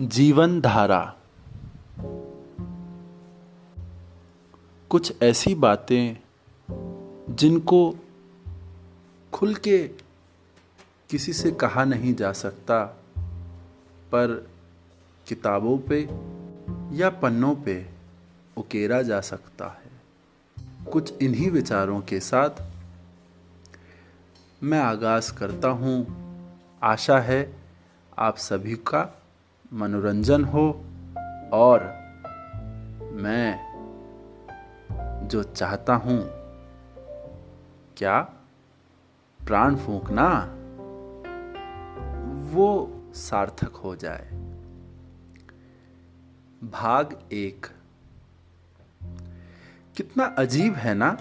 जीवन धारा। कुछ ऐसी बातें जिनको खुल के किसी से कहा नहीं जा सकता, पर किताबों पे या पन्नों पे उकेरा जा सकता है। कुछ इन्हीं विचारों के साथ मैं आगाज करता हूँ। आशा है आप सभी का मनोरंजन हो और मैं जो चाहता हूँ, क्या प्राण फूंकना, वो सार्थक हो जाए। भाग 1। कितना अजीब है ना,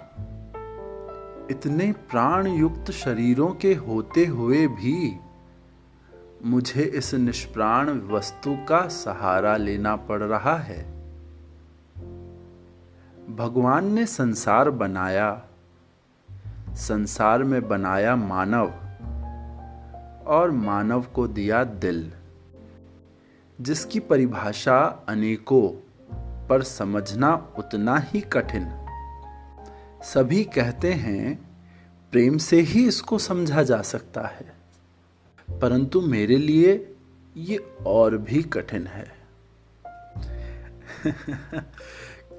इतने प्राण युक्त शरीरों के होते हुए भी मुझे इस निष्प्राण वस्तु का सहारा लेना पड़ रहा है। भगवान ने संसार बनाया, संसार में बनाया मानव, और मानव को दिया दिल, जिसकी परिभाषा अनेकों, पर समझना उतना ही कठिन। सभी कहते हैं प्रेम से ही इसको समझा जा सकता है, परंतु मेरे लिए ये और भी कठिन है।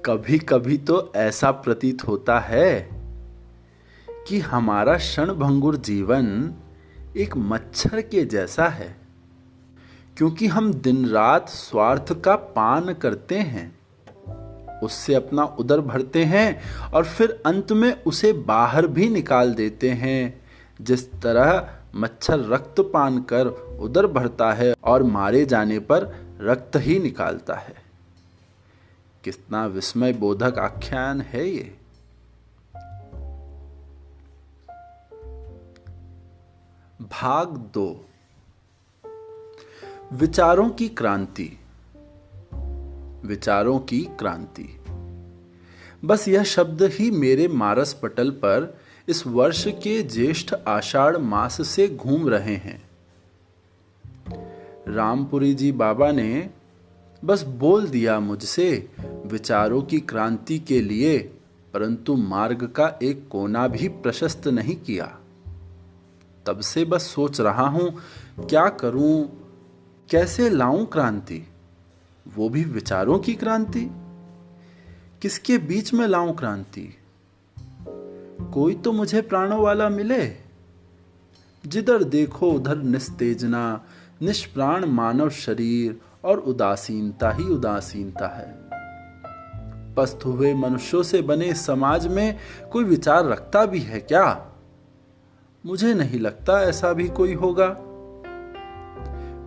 कभी कभी तो ऐसा प्रतीत होता है कि हमारा क्षणभंगुर जीवन एक मच्छर के जैसा है, क्योंकि हम दिन रात स्वार्थ का पान करते हैं, उससे अपना उदर भरते हैं और फिर अंत में उसे बाहर भी निकाल देते हैं। जिस तरह मच्छर रक्त पान कर उदर भरता है और मारे जाने पर रक्त ही निकालता है। कितना विस्मय बोधक आख्यान है ये। भाग 2। विचारों की क्रांति। विचारों की क्रांति, बस यह शब्द ही मेरे मानस पटल पर इस वर्ष के ज्येष्ठ आषाढ़ मास से घूम रहे हैं। रामपुरी जी बाबा ने बस बोल दिया मुझसे विचारों की क्रांति के लिए, परंतु मार्ग का एक कोना भी प्रशस्त नहीं किया। तब से बस सोच रहा हूं क्या करूं, कैसे लाऊं क्रांति, वो भी विचारों की क्रांति। किसके बीच में लाऊं क्रांति? कोई तो मुझे प्राणों वाला मिले। जिधर देखो उधर निस्तेजना, निष्प्राण मानव शरीर और उदासीनता ही उदासीनता है। पस्त हुए मनुष्यों से बने समाज में कोई विचार रखता भी है क्या? मुझे नहीं लगता ऐसा भी कोई होगा।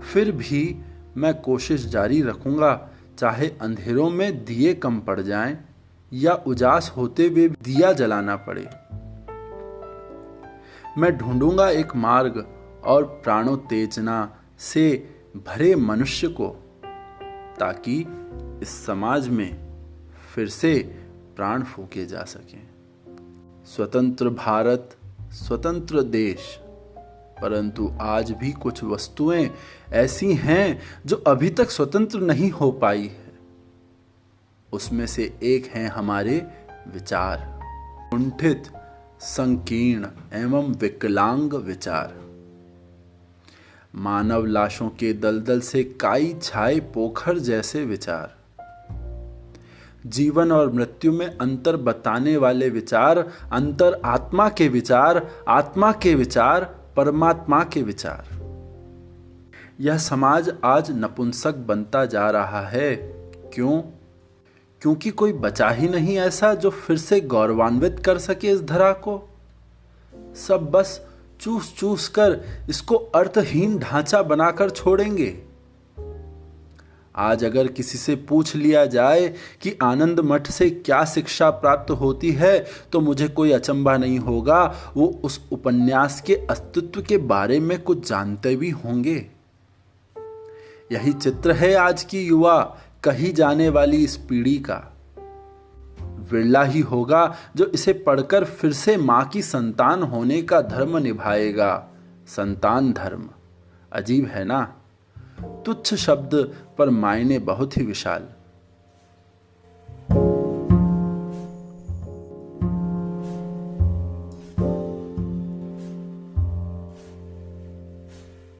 फिर भी मैं कोशिश जारी रखूंगा, चाहे अंधेरों में दिए कम पड़ जाएं या उजास होते हुए दिया जलाना पड़े। मैं ढूंढूंगा एक मार्ग और प्राणोत्तेजना से भरे मनुष्य को, ताकि इस समाज में फिर से प्राण फूंके जा सकें। स्वतंत्र भारत, स्वतंत्र देश, परंतु आज भी कुछ वस्तुएं ऐसी हैं जो अभी तक स्वतंत्र नहीं हो पाई है। उसमें से एक हैं हमारे विचार, कुंठित, संकीर्ण एवं विकलांग विचार। मानव लाशों के दलदल से काई छाए पोखर जैसे विचार। जीवन और मृत्यु में अंतर बताने वाले विचार, अंतर आत्मा के विचार, आत्मा के विचार, परमात्मा के विचार। यह समाज आज नपुंसक बनता जा रहा है। क्यों? क्योंकि कोई बचा ही नहीं ऐसा जो फिर से गौरवान्वित कर सके इस धरा को। सब बस चूस चूस कर इसको अर्थहीन ढांचा बनाकर छोड़ेंगे। आज अगर किसी से पूछ लिया जाए कि आनंद मठ से क्या शिक्षा प्राप्त होती है, तो मुझे कोई अचंभा नहीं होगा, वो उस उपन्यास के अस्तित्व के बारे में कुछ जानते भी होंगे। यही चित्र है आज की युवा कही जाने वाली इस पीढ़ी का। विरला ही होगा जो इसे पढ़कर फिर से मां की संतान होने का धर्म निभाएगा। संतान धर्म, अजीब है ना। तुच्छ शब्द पर मायने बहुत ही विशाल।